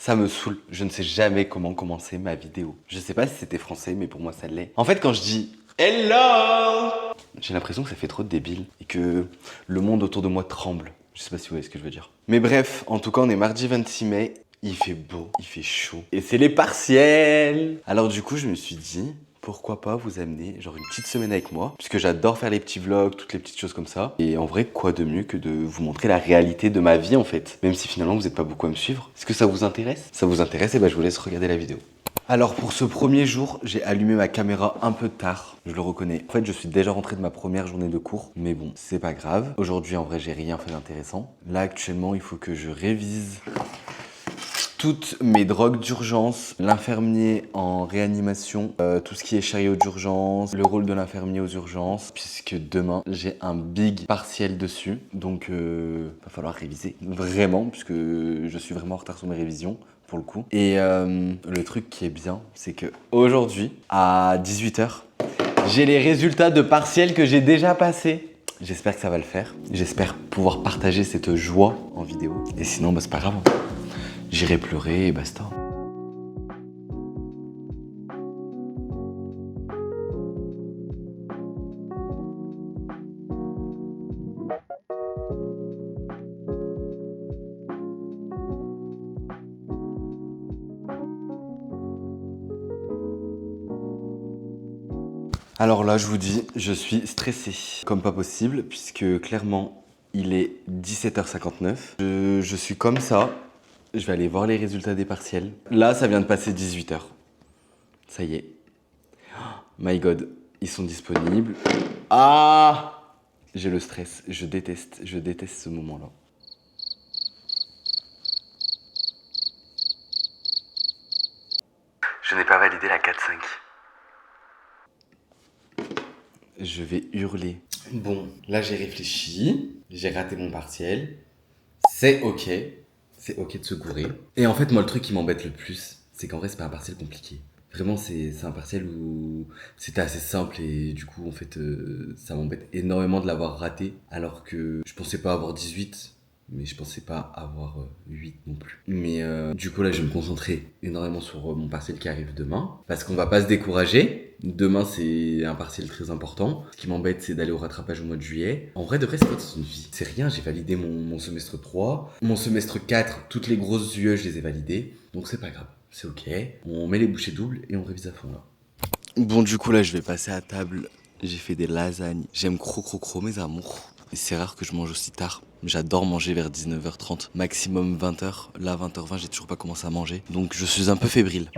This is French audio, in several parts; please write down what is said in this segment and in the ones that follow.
Ça me saoule. Je ne sais jamais comment commencer ma vidéo. Je sais pas si c'était français, mais pour moi ça l'est. En fait, quand je dis hello, j'ai l'impression que ça fait trop de débile et que le monde autour de moi tremble. Je sais pas si vous voyez ce que je veux dire. Mais bref, en tout cas, on est mardi 26 mai. Il fait beau, il fait chaud. Et c'est les partiels. Alors du coup, je me suis dit, pourquoi pas vous amener genre une petite semaine avec moi, puisque j'adore faire les petits vlogs, toutes les petites choses comme ça. Et en vrai, quoi de mieux que de vous montrer la réalité de ma vie en fait, même si finalement vous n'êtes pas beaucoup à me suivre. Est-ce que ça vous intéresse? Ça vous intéresse? Et ben je vous laisse regarder la vidéo. Alors pour ce premier jour, j'ai allumé ma caméra un peu tard, je le reconnais. En fait, je suis déjà rentré de ma première journée de cours, mais bon, c'est pas grave. Aujourd'hui, en vrai, j'ai rien fait d'intéressant. Là, actuellement, il faut que je révise toutes mes drogues d'urgence, l'infirmier en réanimation, tout ce qui est chariot d'urgence, le rôle de l'infirmier aux urgences, puisque demain j'ai un big partiel dessus, donc va falloir réviser vraiment, puisque je suis vraiment en retard sur mes révisions pour le coup. Et le truc qui est bien, c'est que aujourd'hui à 18h, j'ai les résultats de partiel que j'ai déjà passés. J'espère que ça va le faire. J'espère pouvoir partager cette joie en vidéo. Et sinon, bah, c'est pas grave. J'irai pleurer et basta. Alors là, je vous dis, je suis stressé comme pas possible, puisque clairement, il est 17h59. Je suis comme ça. Je vais aller voir les résultats des partiels. Là, ça vient de passer 18h. Ça y est. My God, ils sont disponibles. Ah! J'ai le stress. Je déteste ce moment-là. Je n'ai pas validé la 4-5. Je vais hurler. Bon, là j'ai réfléchi, j'ai raté mon partiel. C'est ok de se gourer. Et en fait, moi, le truc qui m'embête le plus, c'est qu'en vrai, c'est pas un partiel compliqué. Vraiment, c'est un partiel où c'était assez simple et du coup, en fait, ça m'embête énormément de l'avoir raté. Alors que je pensais pas avoir 18, mais je pensais pas avoir 8 non plus. Mais du coup, là, je vais me concentrer énormément sur mon partiel qui arrive demain. Parce qu'on va pas se décourager. Demain, c'est un partiel très important. Ce qui m'embête, c'est d'aller au rattrapage au mois de juillet. En vrai, de vrai, c'est pas toute une vie. C'est rien, j'ai validé mon semestre 3. Mon semestre 4, toutes les grosses UE, je les ai validées. Donc c'est pas grave, c'est ok. On met les bouchées doubles et on révise à fond là. Bon, du coup, là, je vais passer à table. J'ai fait des lasagnes. J'aime cro mes amours. Et c'est rare que je mange aussi tard. J'adore manger vers 19h30, maximum 20h. Là, 20h20, j'ai toujours pas commencé à manger. Donc je suis un peu fébrile.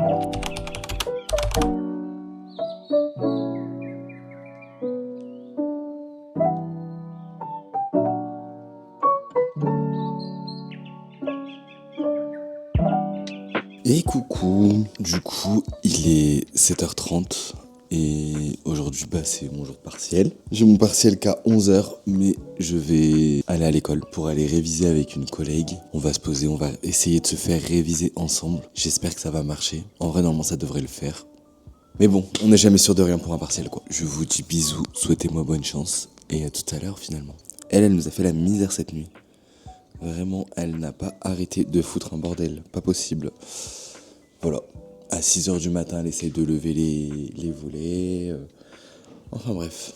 Et coucou, du coup il est 7h30 et aujourd'hui c'est mon jour de partiel. J'ai mon partiel qu'à 11h mais je vais aller à l'école pour aller réviser avec une collègue. On va se poser, on va essayer de se faire réviser ensemble. J'espère que ça va marcher. En vrai normalement ça devrait le faire. Mais bon, on n'est jamais sûr de rien pour un partiel quoi. Je vous dis bisous, souhaitez-moi bonne chance et à tout à l'heure finalement. Elle nous a fait la misère cette nuit. Vraiment, elle n'a pas arrêté de foutre un bordel. Pas possible. Voilà. À 6h du matin, elle essaye de lever les volets. Enfin bref.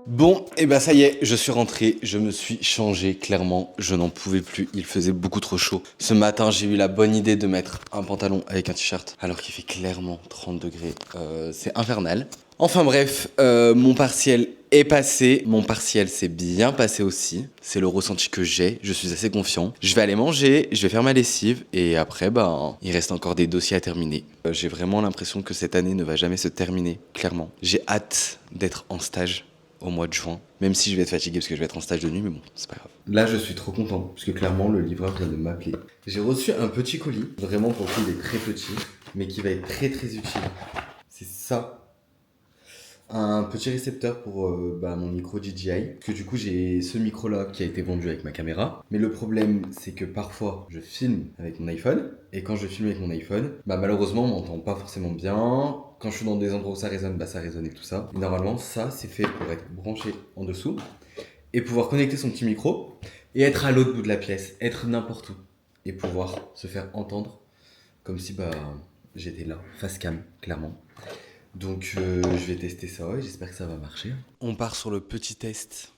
Bon, et ben ça y est, je suis rentré, je me suis changé, clairement, je n'en pouvais plus, il faisait beaucoup trop chaud. Ce matin, j'ai eu la bonne idée de mettre un pantalon avec un t-shirt, alors qu'il fait clairement 30 degrés, c'est infernal. Enfin bref, mon partiel est passé, mon partiel s'est bien passé aussi, c'est le ressenti que j'ai, je suis assez confiant. Je vais aller manger, je vais faire ma lessive, et après, il reste encore des dossiers à terminer. J'ai vraiment l'impression que cette année ne va jamais se terminer, clairement. J'ai hâte d'être en stage au mois de juin, même si je vais être fatigué parce que je vais être en stage de nuit, mais bon, c'est pas grave. Là, je suis trop content, parce que clairement, le livreur vient de m'appeler. J'ai reçu un petit colis, vraiment pour le coup, il est très petit, mais qui va être très très utile. C'est ça. un petit récepteur pour mon micro DJI. Parce que du coup, j'ai ce micro-là qui a été vendu avec ma caméra. Mais le problème, c'est que parfois, je filme avec mon iPhone. Et quand je filme avec mon iPhone, malheureusement, on m'entend pas forcément bien. Quand je suis dans des endroits où ça résonne, ça résonne et tout ça. Et normalement, ça, c'est fait pour être branché en dessous et pouvoir connecter son petit micro et être à l'autre bout de la pièce, être n'importe où et pouvoir se faire entendre comme si j'étais là, face cam, clairement. Donc je vais tester ça et j'espère que ça va marcher. On part sur le petit test.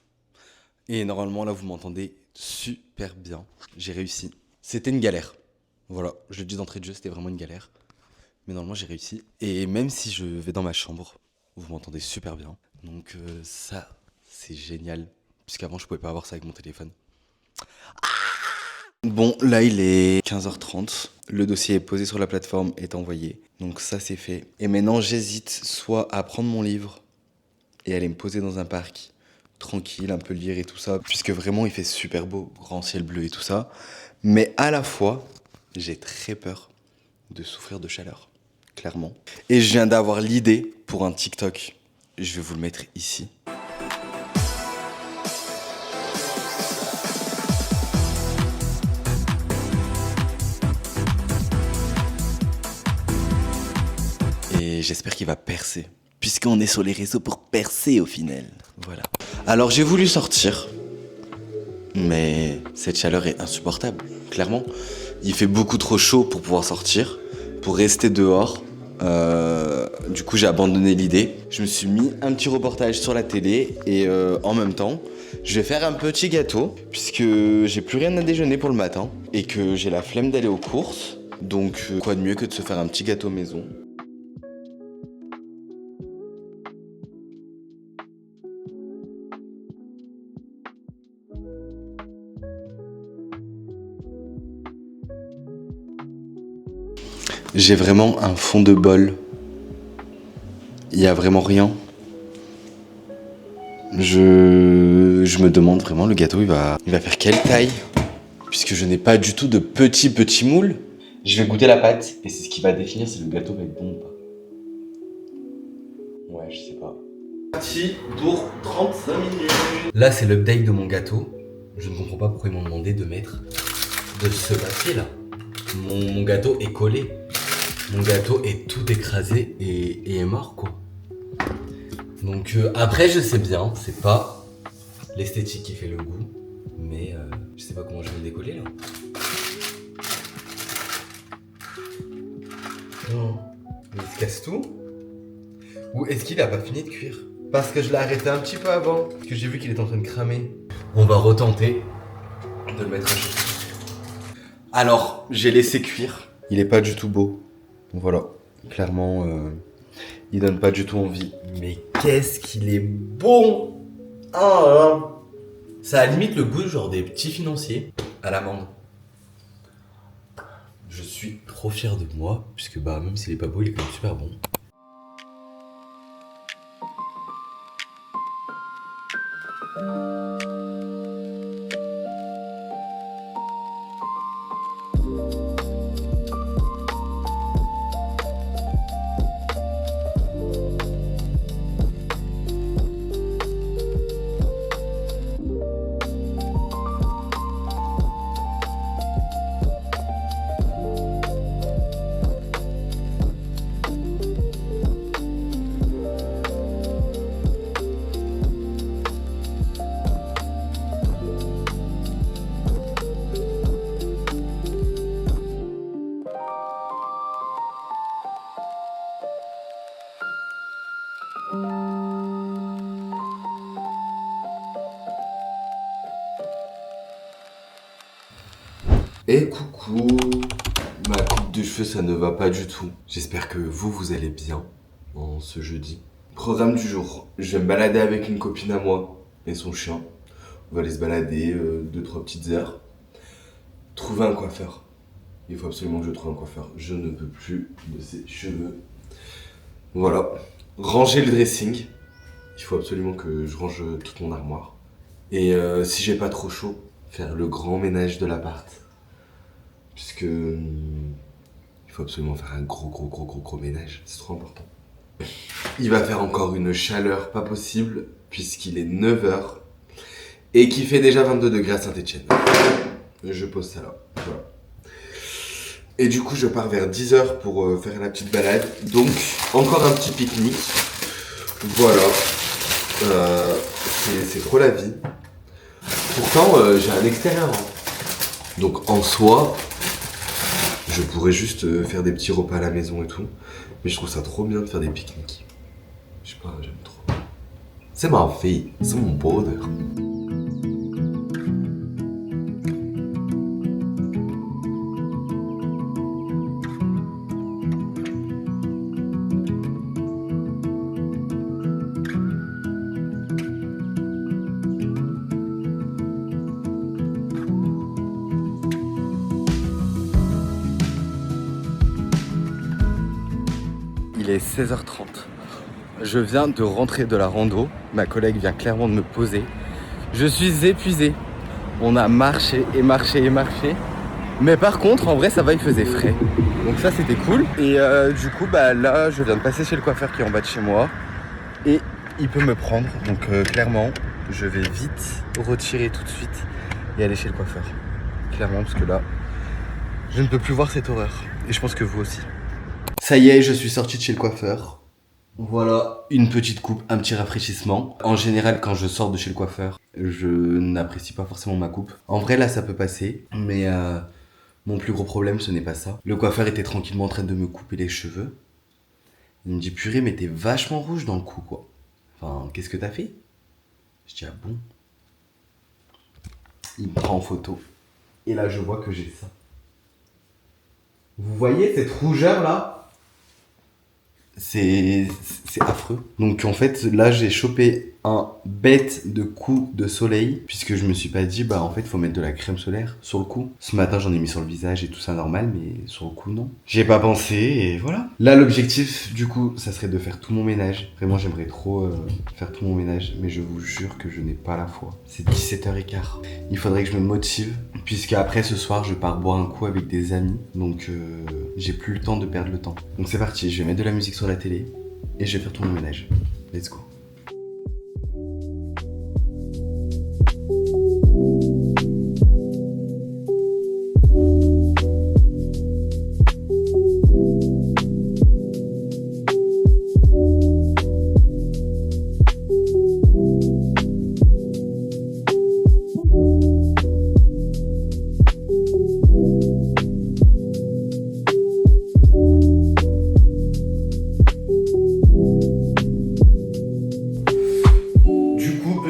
Et normalement là vous m'entendez super bien. J'ai réussi. C'était une galère. Voilà, je le dis d'entrée de jeu, c'était vraiment une galère. Mais normalement j'ai réussi. Et même si je vais dans ma chambre, vous m'entendez super bien. Donc ça, c'est génial. Puisqu'avant je pouvais pas avoir ça avec mon téléphone. Bon, là il est 15h30. Le dossier est posé sur la plateforme, est envoyé. Donc ça c'est fait. Et maintenant j'hésite soit à prendre mon livre et aller me poser dans un parc tranquille, un peu lire et tout ça, puisque vraiment il fait super beau, grand ciel bleu et tout ça. Mais à la fois, j'ai très peur de souffrir de chaleur, clairement. Et je viens d'avoir l'idée pour un TikTok. Je vais vous le mettre ici. Et j'espère qu'il va percer. Puisqu'on est sur les réseaux pour percer au final. Voilà. Alors j'ai voulu sortir. Mais cette chaleur est insupportable, clairement. Il fait beaucoup trop chaud pour pouvoir sortir, pour rester dehors. Du coup j'ai abandonné l'idée. Je me suis mis un petit reportage sur la télé et en même temps, je vais faire un petit gâteau puisque j'ai plus rien à déjeuner pour le matin et que j'ai la flemme d'aller aux courses. Donc quoi de mieux que de se faire un petit gâteau maison. J'ai vraiment un fond de bol. Il y a vraiment rien. Je me demande vraiment, le gâteau, il va faire quelle taille? Puisque je n'ai pas du tout de petits moules. Je vais goûter la pâte et c'est ce qui va définir si le gâteau va être bon ou pas. Ouais, je sais pas. Parti pour 35 minutes. Là, c'est l'update de mon gâteau. Je ne comprends pas pourquoi ils m'ont demandé de mettre de ce papier là. Mon gâteau est collé. Mon gâteau est tout écrasé et est mort quoi. Donc après je sais bien, c'est pas l'esthétique qui fait le goût, mais je sais pas comment je vais le décoller là. Oh, il se casse tout? Ou est-ce qu'il a pas fini de cuire? Parce que je l'ai arrêté un petit peu avant, parce que j'ai vu qu'il est en train de cramer. On va retenter de le mettre à chauffer. Alors, j'ai laissé cuire. Il est pas du tout beau. Voilà, clairement, il donne pas du tout envie. Mais qu'est-ce qu'il est bon! Ah, ça a limite le goût genre des petits financiers à l'amande. Je suis trop fier de moi, puisque même s'il est pas beau, il est quand même super bon. Et coucou, ma coupe de cheveux ça ne va pas du tout. J'espère que vous allez bien en ce jeudi. Programme du jour, je vais me balader avec une copine à moi et son chien. On va aller se balader 2-3 petites heures. Trouver un coiffeur. Il faut absolument que je trouve un coiffeur. Je ne peux plus de ces cheveux. Voilà. Ranger le dressing. Il faut absolument que je range toute mon armoire. Et si j'ai pas trop chaud, faire le grand ménage de l'appart. Puisque il faut absolument faire un gros ménage, c'est trop important. Il va faire encore une chaleur pas possible, puisqu'il est 9 h et qu'il fait déjà 22 degrés à Saint-Etienne. Je pose ça là, voilà. Et du coup, je pars vers 10 h pour faire la petite balade. Donc, encore un petit pique-nique. Voilà. C'est trop la vie. Pourtant, j'ai un extérieur. Donc, en soi, je pourrais juste faire des petits repas à la maison et tout. Mais je trouve ça trop bien de faire des pique-niques. Je sais pas, j'aime trop. C'est ma fille, c'est mon bonheur. Il est 16 h 30. Je viens de rentrer de la rando. Ma collègue vient clairement de me poser. Je suis épuisé. On a marché et marché et marché. Mais par contre, en vrai, ça va, il faisait frais. Donc ça, c'était cool. Et du coup, bah là, je viens de passer chez le coiffeur qui est en bas de chez moi. Et il peut me prendre. Donc clairement, je vais vite retirer tout de suite et aller chez le coiffeur. Clairement, parce que là, je ne peux plus voir cette horreur. Et je pense que vous aussi. Ça y est, je suis sorti de chez le coiffeur. Voilà, une petite coupe, un petit rafraîchissement. En général, quand je sors de chez le coiffeur, je n'apprécie pas forcément ma coupe. En vrai, là, ça peut passer, mais mon plus gros problème, ce n'est pas ça. Le coiffeur était tranquillement en train de me couper les cheveux. Il me dit, purée, mais t'es vachement rouge dans le cou, quoi. Enfin, qu'est-ce que t'as fait? Je dis, ah bon? Il me prend en photo. Et là, je vois que j'ai ça. Vous voyez cette rougeur là? C'est affreux. Donc en fait, là j'ai chopé un bête de coup de soleil, puisque je me suis pas dit, bah en fait, faut mettre de la crème solaire sur le cou. Ce matin, j'en ai mis sur le visage et tout ça normal, mais sur le cou, non. J'y ai pas pensé et voilà. Là, l'objectif, du coup, ça serait de faire tout mon ménage. Vraiment, j'aimerais trop faire tout mon ménage, mais je vous jure que je n'ai pas la foi. C'est 17 h 15. Il faudrait que je me motive, puisque après ce soir, je pars boire un coup avec des amis. Donc j'ai plus le temps de perdre le temps. Donc c'est parti, je vais mettre de la musique sur la télé et je vais faire tout mon ménage. Let's go.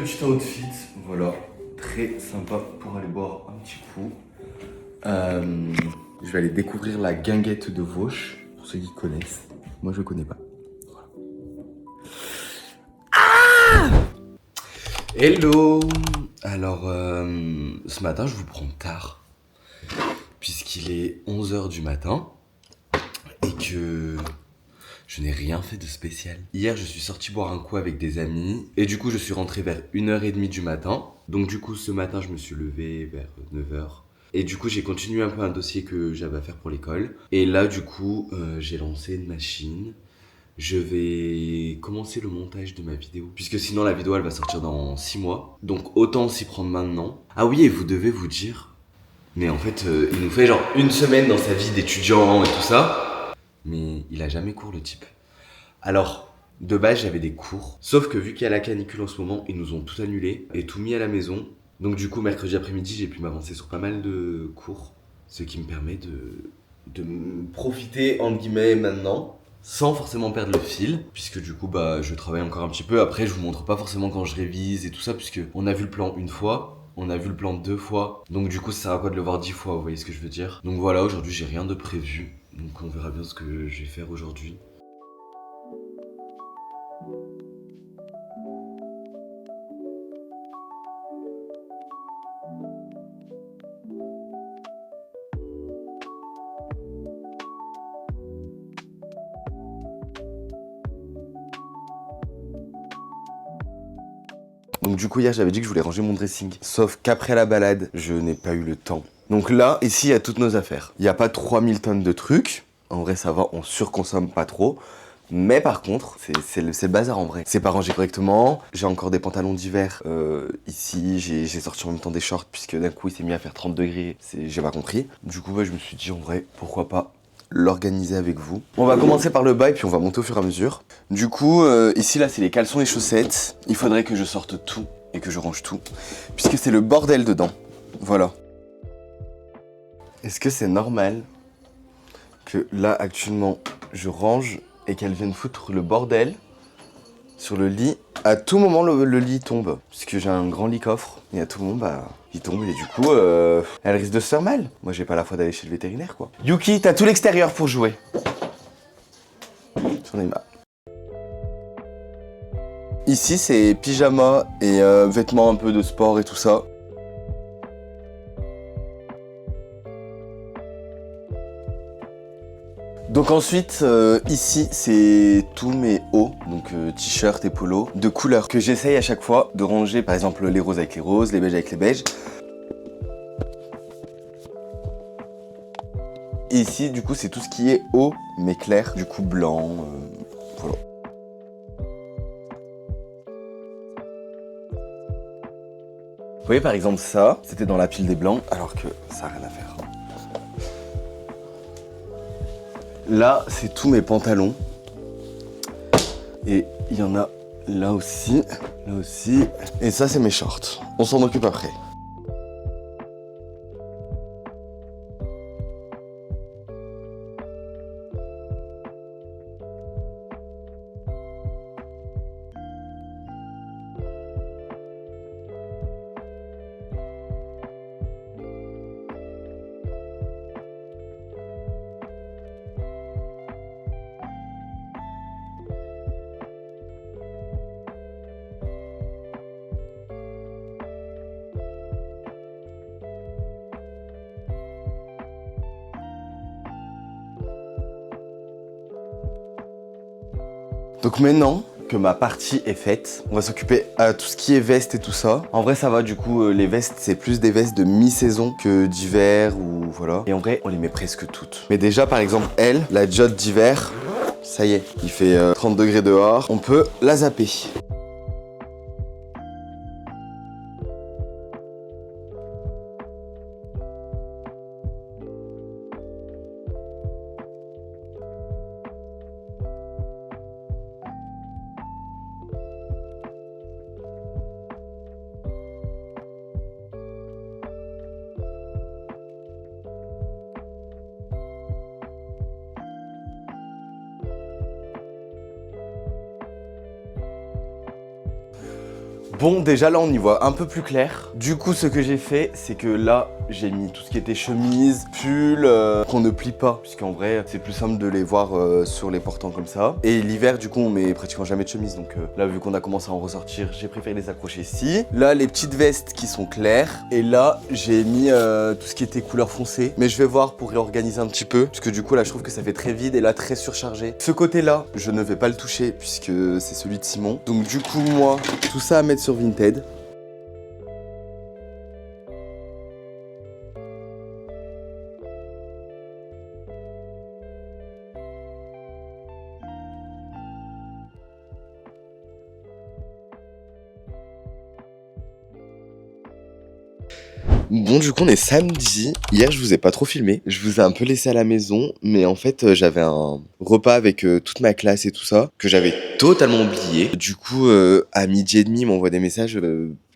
Petit outfit, voilà, très sympa pour aller boire un petit coup. Je vais aller découvrir la guinguette de Vauche, pour ceux qui connaissent. Moi je connais pas. Voilà. Ah, hello. Alors, ce matin je vous prends tard, puisqu'il est 11 h du matin et que je n'ai rien fait de spécial. Hier, je suis sorti boire un coup avec des amis et du coup, je suis rentré vers 1 h 30 du matin. Donc du coup, ce matin, je me suis levé vers 9 h. Et du coup, j'ai continué un peu un dossier que j'avais à faire pour l'école. Et là, du coup, j'ai lancé une machine. Je vais commencer le montage de ma vidéo. Puisque sinon, la vidéo, elle va sortir dans 6 mois. Donc autant s'y prendre maintenant. Ah oui, et vous devez vous dire... Mais en fait, il nous fait genre une semaine dans sa vie d'étudiant et tout ça. Mais il a jamais cours le type. Alors, de base j'avais des cours, sauf que vu qu'il y a la canicule en ce moment, ils nous ont tout annulé et tout mis à la maison. Donc du coup mercredi après-midi j'ai pu m'avancer sur pas mal de cours, ce qui me permet de profiter entre guillemets maintenant, sans forcément perdre le fil, puisque du coup bah je travaille encore un petit peu. Après je vous montre pas forcément quand je révise et tout ça, puisque on a vu le plan une fois, on a vu le plan 2 fois, donc du coup ça sert à quoi de le voir 10 fois, vous voyez ce que je veux dire. Donc voilà, aujourd'hui j'ai rien de prévu. Donc on verra bien ce que je vais faire aujourd'hui. Donc du coup hier j'avais dit que je voulais ranger mon dressing. Sauf qu'après la balade, je n'ai pas eu le temps. Donc là, ici il y a toutes nos affaires. Il n'y a pas 3000 tonnes de trucs. En vrai ça va, on surconsomme pas trop. Mais par contre, c'est le bazar en vrai. C'est pas rangé correctement. J'ai encore des pantalons d'hiver. Ici, j'ai sorti en même temps des shorts puisque d'un coup il s'est mis à faire 30 degrés. J'ai pas compris. Du coup, je me suis dit en vrai, pourquoi pas l'organiser avec vous. On va commencer par le bas et puis on va monter au fur et à mesure. Du coup, ici là, c'est les caleçons et chaussettes. Il faudrait que je sorte tout et que je range tout puisque c'est le bordel dedans. Voilà. Est-ce que c'est normal que là, actuellement, je range et qu'elle vienne foutre le bordel sur le lit? À tout moment, le lit tombe. Puisque j'ai un grand lit coffre. Et à tout moment, il tombe. Et du coup, elle risque de se faire mal. Moi, j'ai pas la foi d'aller chez le vétérinaire, quoi. Yuki, t'as tout l'extérieur pour jouer. J'en ai marre. Ici, c'est pyjama et vêtements un peu de sport et tout ça. Donc ensuite, ici, c'est tous mes hauts, donc t-shirt et polo, de couleurs que j'essaye à chaque fois de ranger, par exemple les roses avec les roses, les beiges avec les beiges. Et ici, du coup, c'est tout ce qui est haut, mais clair, du coup blanc, voilà. Vous voyez par exemple ça, c'était dans la pile des blancs, alors que ça n'a rien à faire. Là, c'est tous mes pantalons. Et il y en a là aussi, là aussi. Et ça, c'est mes shorts. On s'en occupe après. Donc maintenant que ma partie est faite, on va s'occuper à tout ce qui est veste et tout ça. En vrai ça va, du coup les vestes c'est plus des vestes de mi-saison que d'hiver ou voilà. Et en vrai on les met presque toutes. Mais déjà par exemple elle, la jotte d'hiver, ça y est, il fait 30 degrés dehors, on peut la zapper. Bon, déjà là on y voit un peu plus clair. Du coup ce que j'ai fait, c'est que là j'ai mis tout ce qui était chemise, pull, qu'on ne plie pas, puisqu'en vrai c'est plus simple de les voir sur les portants comme ça. Et l'hiver du coup on met pratiquement jamais de chemise, donc là vu qu'on a commencé à en ressortir, j'ai préféré les accrocher ici. Là les petites vestes qui sont claires, et là j'ai mis tout ce qui était couleur foncée. Mais je vais voir pour réorganiser un petit peu, parce que du coup là je trouve que ça fait très vide et là très surchargé. Ce côté là, je ne vais pas le toucher puisque c'est celui de Simon. Donc du coup moi, tout ça à mettre sur Vinted. Bon, du coup, on est samedi. Hier, je vous ai pas trop filmé. Je vous ai un peu laissé à la maison. Mais en fait, j'avais un repas avec toute ma classe et tout ça, que j'avais totalement oublié. Du coup, à midi et demi, il m'envoie des messages.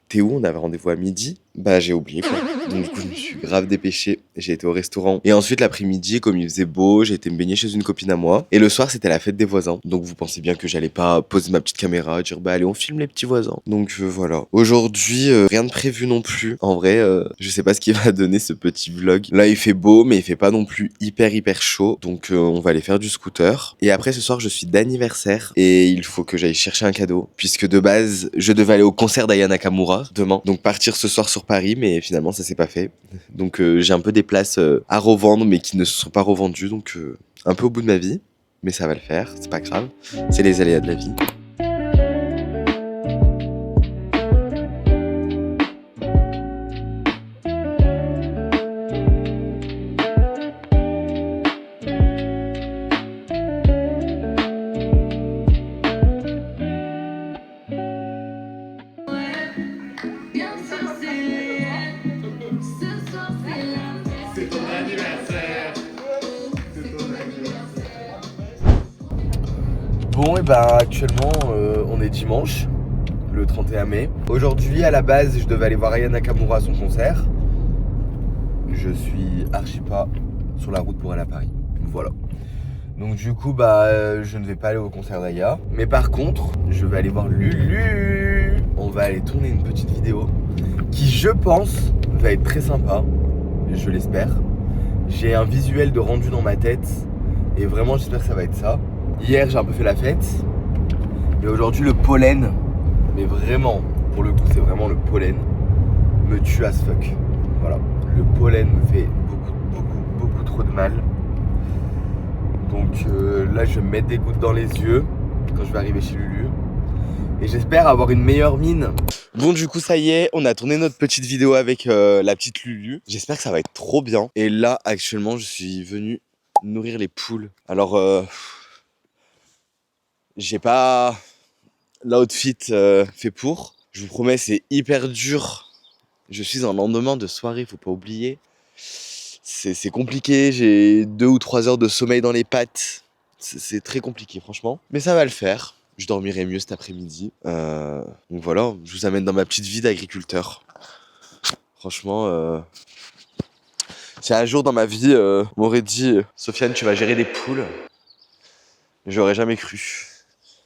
Théo, on avait rendez-vous à midi. Bah, j'ai oublié quoi. Donc, du coup, je me suis grave dépêché. J'ai été au restaurant. Et ensuite, l'après-midi, comme il faisait beau, j'ai été me baigner chez une copine à moi. Et le soir, c'était la fête des voisins. Donc, vous pensez bien que j'allais pas poser ma petite caméra et dire, bah, allez, on filme les petits voisins. Donc, voilà. Aujourd'hui, rien de prévu non plus. En vrai, je sais pas ce qui va donner ce petit vlog. Là, il fait beau, mais il fait pas non plus hyper chaud. Donc, on va aller faire du scooter. Et après, ce soir, je suis d'anniversaire. Et il faut que j'aille chercher un cadeau. Puisque de base, je devais aller au concert d'Aya Nakamura demain. Donc, partir ce soir sur Paris, mais finalement ça s'est pas fait. Donc j'ai un peu des places à revendre mais qui ne se sont pas revendues, donc un peu au bout de ma vie, mais ça va le faire, c'est pas grave, c'est les aléas de la vie. Bon, et ben actuellement, on est dimanche, le 31 mai. Aujourd'hui, à la base, je devais aller voir Aya Nakamura à son concert. Je suis archi pas sur la route pour aller à Paris. Voilà. Donc du coup, je ne vais pas aller au concert d'Aya. Mais par contre, je vais aller voir Lulu. On va aller tourner une petite vidéo qui, je pense, va être très sympa. Je l'espère. J'ai un visuel de rendu dans ma tête. Et vraiment, j'espère que ça va être ça. Hier, j'ai un peu fait la fête. Et aujourd'hui, le pollen, mais vraiment, pour le coup, c'est vraiment le pollen, me tue as fuck. Voilà. Le pollen me fait beaucoup trop de mal. Donc là, je vais me mettre des gouttes dans les yeux quand je vais arriver chez Lulu. Et j'espère avoir une meilleure mine. Bon, du coup, ça y est, on a tourné notre petite vidéo avec la petite Lulu. J'espère que ça va être trop bien. Et là, actuellement, je suis venu nourrir les poules. Alors, j'ai pas l'outfit fait pour. Je vous promets, c'est hyper dur. Je suis en lendemain de soirée, faut pas oublier. C'est compliqué, j'ai 2 ou 3 heures de sommeil dans les pattes. C'est très compliqué, franchement. Mais ça va le faire. Je dormirai mieux cet après-midi. Donc voilà, je vous amène dans ma petite vie d'agriculteur. Franchement, si un jour dans ma vie, on m'aurait dit « Sofiane, tu vas gérer des poules », j'aurais jamais cru.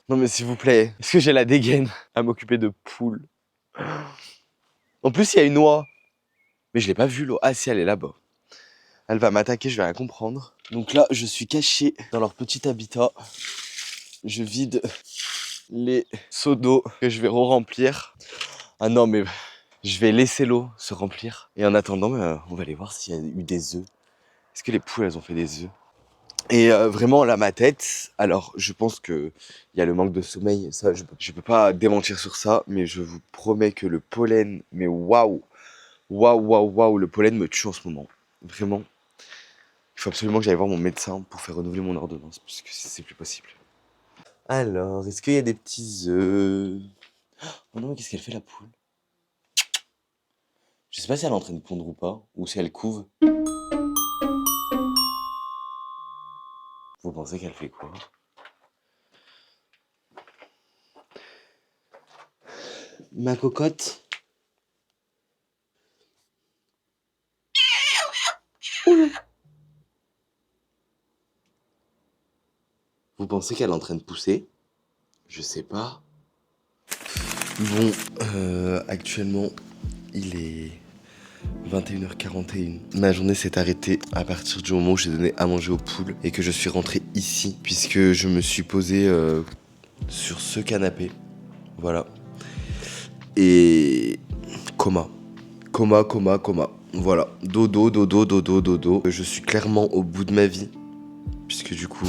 Non mais s'il vous plaît, est-ce que j'ai la dégaine à m'occuper de poules? En plus, il y a une oie. Mais je l'ai pas vue, l'eau. Ah si, elle est là-bas. Elle va m'attaquer, je vais rien comprendre. Donc là, je suis caché dans leur petit habitat. Je vide les seaux d'eau que je vais re-remplir. Ah non, mais je vais laisser l'eau se remplir. Et en attendant, on va aller voir s'il y a eu des œufs. Est-ce que les poules, elles ont fait des œufs? Et vraiment, là, ma tête, alors je pense qu'il y a le manque de sommeil. Ça, je peux pas démentir sur ça, mais je vous promets que le pollen, mais waouh, le pollen me tue en ce moment. Vraiment. Il faut absolument que j'aille voir mon médecin pour faire renouveler mon ordonnance, parce que c'est plus possible. Alors, est-ce qu'il y a des petits œufs? Oh non, mais qu'est-ce qu'elle fait la poule? Je sais pas si elle est en train de pondre ou pas, ou si elle couve. Vous pensez qu'elle fait quoi? Ma cocotte? Vous pensez qu'elle est en train de pousser? Je sais pas. Bon, actuellement, il est 21h41. Ma journée s'est arrêtée à partir du moment où j'ai donné à manger aux poules et que je suis rentré ici, puisque je me suis posé sur ce canapé. Voilà. Et coma. Coma. Voilà. Dodo. Je suis clairement au bout de ma vie. Puisque du coup,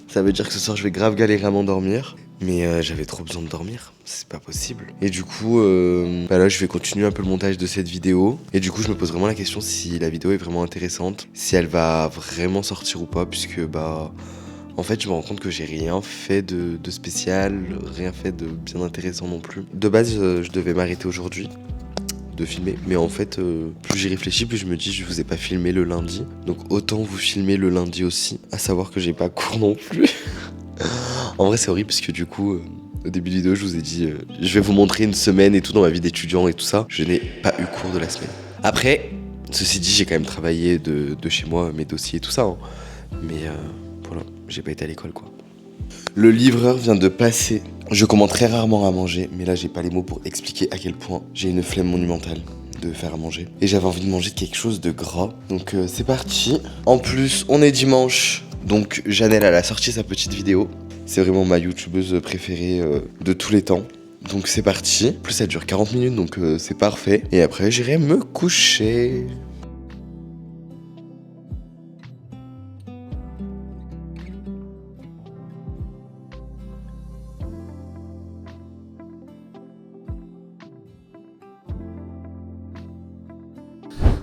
ça veut dire que ce soir, je vais grave galérer à m'endormir. Mais j'avais trop besoin de dormir, c'est pas possible. Et du coup, là je vais continuer un peu le montage de cette vidéo. Et du coup je me pose vraiment la question si la vidéo est vraiment intéressante, si elle va vraiment sortir ou pas, puisque en fait je me rends compte que j'ai rien fait de spécial, rien fait de bien intéressant non plus. De base je devais m'arrêter aujourd'hui de filmer, mais en fait plus j'y réfléchis, plus je me dis je vous ai pas filmé le lundi, donc autant vous filmer le lundi aussi, à savoir que j'ai pas cours non plus. En vrai c'est horrible parce que du coup au début de vidéo je vous ai dit je vais vous montrer une semaine et tout dans ma vie d'étudiant et tout ça. Je n'ai pas eu cours de la semaine. Après, ceci dit, j'ai quand même travaillé de chez moi, mes dossiers et tout ça, hein. Mais voilà, j'ai pas été à l'école quoi. Le livreur vient de passer. Je commande très rarement à manger, mais là j'ai pas les mots pour expliquer à quel point j'ai une flemme monumentale de faire à manger. Et j'avais envie de manger quelque chose de gras. Donc c'est parti. En plus, on est dimanche. Donc Janelle, elle a sorti sa petite vidéo. C'est vraiment ma youtubeuse préférée de tous les temps. Donc c'est parti. En plus ça dure 40 minutes, donc c'est parfait. Et après j'irai me coucher.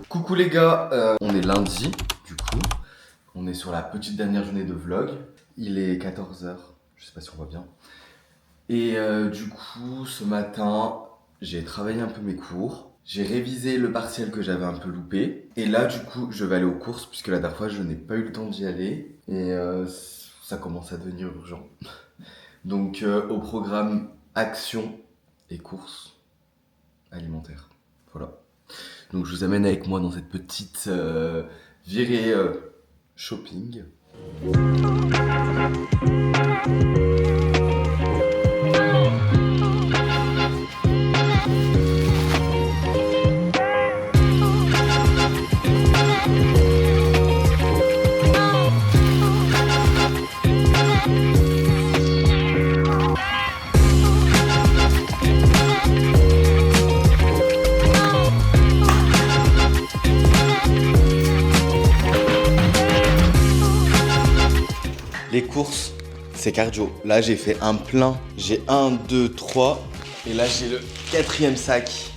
Coucou les gars, on est lundi du coup. On est sur la petite dernière journée de vlog. Il est 14h, je sais pas si on voit bien. Et du coup, ce matin, j'ai travaillé un peu mes cours. J'ai révisé le partiel que j'avais un peu loupé. Et là, du coup, je vais aller aux courses puisque la dernière fois, je n'ai pas eu le temps d'y aller. Et ça commence à devenir urgent. Donc au programme action et courses alimentaires. Voilà. Donc je vous amène avec moi dans cette petite virée shopping. Les courses, c'est cardio. Là, j'ai fait un plein. J'ai 1, 2, 3. Et là, j'ai le 4e sac.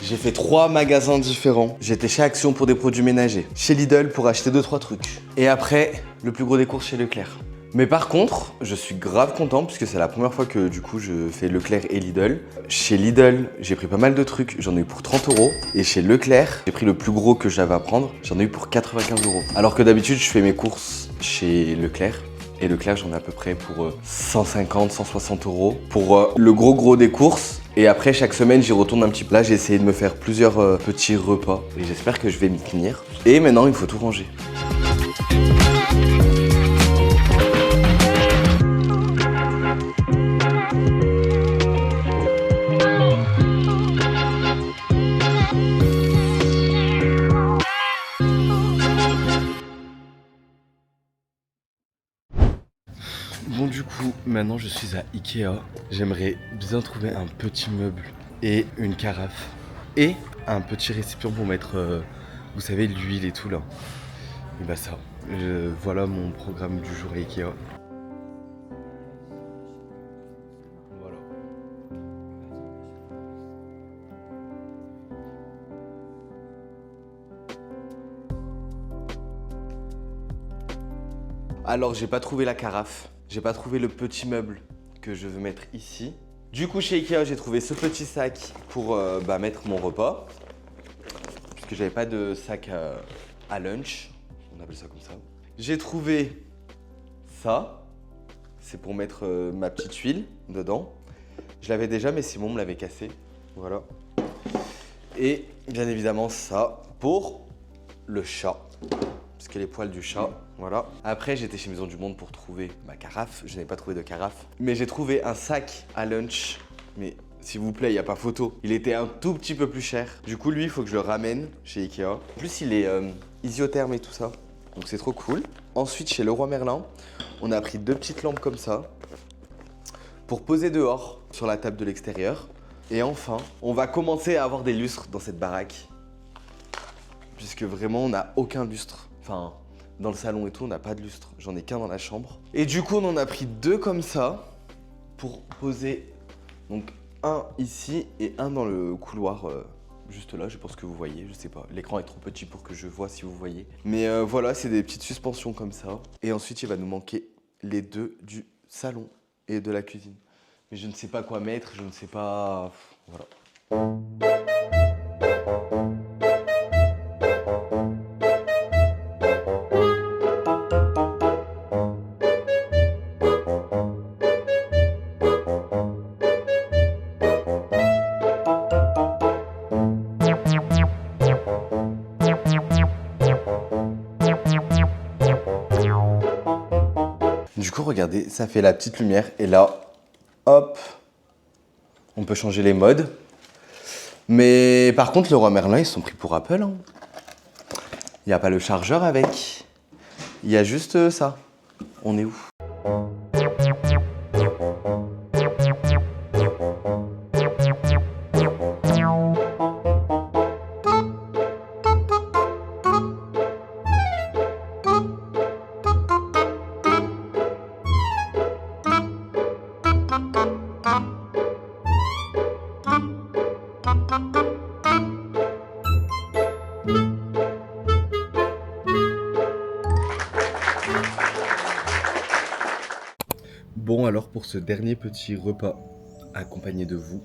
J'ai fait 3 magasins différents. J'étais chez Action pour des produits ménagers. Chez Lidl pour acheter 2-3 trucs. Et après, le plus gros des courses chez Leclerc. Mais par contre, je suis grave content puisque c'est la première fois que du coup je fais Leclerc et Lidl. Chez Lidl, j'ai pris pas mal de trucs, j'en ai eu pour 30 €. Et chez Leclerc, j'ai pris le plus gros que j'avais à prendre, j'en ai eu pour 95 €. Alors que d'habitude, je fais mes courses chez Leclerc. Et Leclerc, j'en ai à peu près pour 150, 160 € pour le gros des courses. Et après, chaque semaine, j'y retourne un petit peu. Là, j'ai essayé de me faire plusieurs petits repas. Et j'espère que je vais m'y tenir. Et maintenant, il faut tout ranger. Bon du coup, maintenant je suis à Ikea. J'aimerais bien trouver un petit meuble et une carafe et un petit récipient pour mettre, vous savez, l'huile et tout là. Et bah ça, voilà mon programme du jour à Ikea. Voilà. Alors j'ai pas trouvé la carafe. J'ai pas trouvé le petit meuble que je veux mettre ici. Du coup, chez Ikea, j'ai trouvé ce petit sac pour mettre mon repas. Puisque j'avais pas de sac à lunch. On appelle ça comme ça. J'ai trouvé ça. C'est pour mettre ma petite huile dedans. Je l'avais déjà, mais Simon me l'avait cassé. Voilà. Et bien évidemment, ça pour le chat. Parce que les poils du chat, voilà. Après, j'étais chez Maison du Monde pour trouver ma carafe. Je n'ai pas trouvé de carafe. Mais j'ai trouvé un sac à lunch. Mais s'il vous plaît, il n'y a pas photo. Il était un tout petit peu plus cher. Du coup, lui, il faut que je le ramène chez Ikea. En plus, il est isotherme et tout ça. Donc c'est trop cool. Ensuite, chez Leroy Merlin, on a pris 2 petites lampes comme ça. Pour poser dehors, sur la table de l'extérieur. Et enfin, on va commencer à avoir des lustres dans cette baraque. Puisque vraiment, on n'a aucun lustre. Enfin, dans le salon et tout, on n'a pas de lustre. J'en ai qu'un dans la chambre. Et du coup, on en a pris 2 comme ça pour poser. Donc, un ici et un dans le couloir juste là. Je pense que vous voyez, je sais pas. L'écran est trop petit pour que je vois si vous voyez. Mais voilà, c'est des petites suspensions comme ça. Et ensuite, il va nous manquer les 2 du salon et de la cuisine. Mais je ne sais pas quoi mettre, je ne sais pas... Voilà. Du coup, regardez, ça fait la petite lumière. Et là, hop, on peut changer les modes. Mais par contre, Leroy Merlin, ils se sont pris pour Apple. Hein. Il n'y a pas le chargeur avec. Il y a juste ça. On est où? Bon, alors pour ce dernier petit repas accompagné de vous,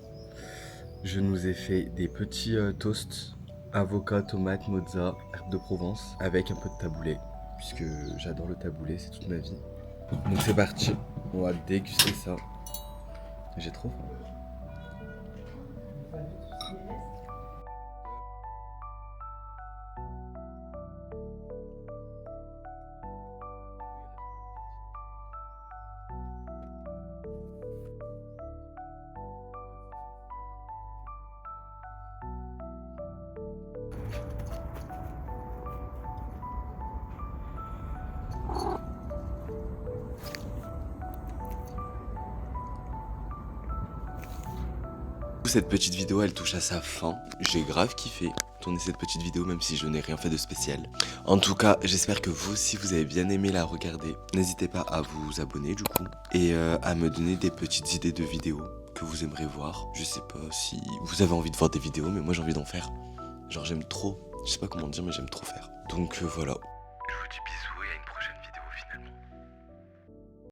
je nous ai fait des petits toasts, avocat, tomate, mozza, herbe de Provence, avec un peu de taboulé, puisque j'adore le taboulé, c'est toute ma vie. Donc c'est parti. On va déguster ça. J'ai trop faim. Cette petite vidéo elle touche à sa fin. J'ai grave kiffé tourner cette petite vidéo même si je n'ai rien fait de spécial. En tout cas j'espère que vous aussi vous avez bien aimé la regarder. N'hésitez pas à vous abonner du coup et à me donner des petites idées de vidéos que vous aimeriez voir. Je sais pas si vous avez envie de voir des vidéos mais moi j'ai envie d'en faire. Genre j'aime trop, je sais pas comment dire mais j'aime trop faire. Donc voilà. Je vous dis bisous et à une prochaine vidéo finalement.